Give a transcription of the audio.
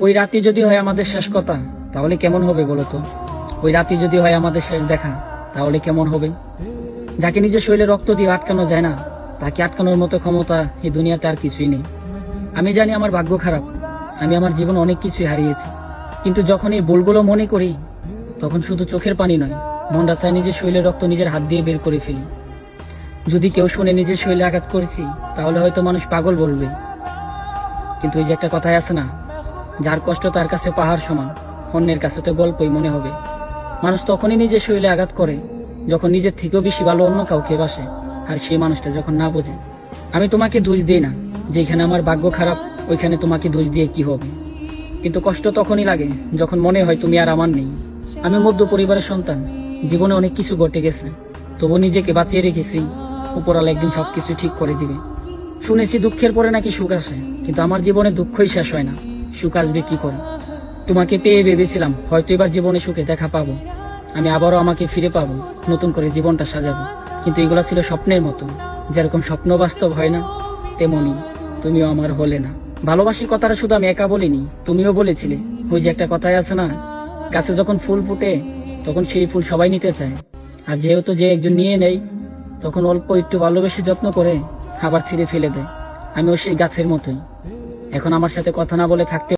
ওই রাতে যদি হয় আমাদের শেষ কথা, তাহলে কেমন হবে বলো তো? ওই রাতে যদি হয় আমাদের শেষ দেখা, তাহলে কেমন হবে? যাকে নিজের শরীরে রক্ত দিয়ে আটকানো যায় না, তাকে আটকানোর মতো ক্ষমতা এই দুনিয়াতে আর কিছুই নেই। আমি জানি আমার ভাগ্য খারাপ, আমি আমার জীবন অনেক কিছুই হারিয়েছি, কিন্তু যখন এই ভুলগুলো মনে করি, তখন শুধু চোখের পানি নয়, মনটা চায় নিজের শরীরের রক্ত নিজের হাত দিয়ে বের করে ফেলি। যদি কেউ শুনে নিজের শরীরে আঘাত করেছি, তাহলে হয়তো মানুষ পাগল বলবে, কিন্তু ওই যে একটা কথাই আছে না, যার কষ্ট তার কাছে পাহাড় সমান, অন্যের কাছে তো গল্পই মনে হবে। মানুষ তখনই নিজের শরীরে আঘাত করে যখন নিজের থেকেও বেশি ভালো অন্য কাউকে বাসে, আর সেই মানুষটা যখন না বোঝে। আমি তোমাকে দোষ দিই না, যেখানে আমার ভাগ্য খারাপ ওইখানে তোমাকে দোষ দিয়ে কি হবে, কিন্তু কষ্ট তখনই লাগে যখন মনে হয় তুমি আর আমার নেই। আমি মধ্য পরিবারের সন্তান, জীবনে অনেক কিছু ঘটে গেছে, তবু নিজেকে বাঁচিয়ে রেখেছি, উপরওয়ালা একদিন সবকিছু ঠিক করে দিবে। শুনেছি দুঃখের পরে নাকি সুখ আসে, কিন্তু আমার জীবনে দুঃখই শেষ হয় না, সুখ আসবে কি করে? তোমাকে পেয়ে ভেবেছিলাম হয়তো এবার জীবনে সুখে দেখা পাবো, আমি আবারও আমাকে ফিরে পাবো, নতুন করে জীবনটা সাজাবো। কিন্তু এগুলো ছিল স্বপ্নের মতো, যেরকম স্বপ্ন বাস্তব হয় না, তেমনি তুমিও আমার হলে না। ভালোবাসি কথাটা শুধু আমি একা বলিনি, তুমিও বলেছিলে। ওই যে একটা কথাই আছে না, গাছে যখন ফুল ফুটে তখন সেই ফুল সবাই নিতে চায়, আর যেহেতু যে একজন নিয়ে নেয়, তখন অল্প একটু ভালোবেসে যত্ন করে আবার ছিঁড়ে ফেলে দেয়। আমিও সেই গাছের মতোই। এখন আমার সাথে কথা না বলে থাকতে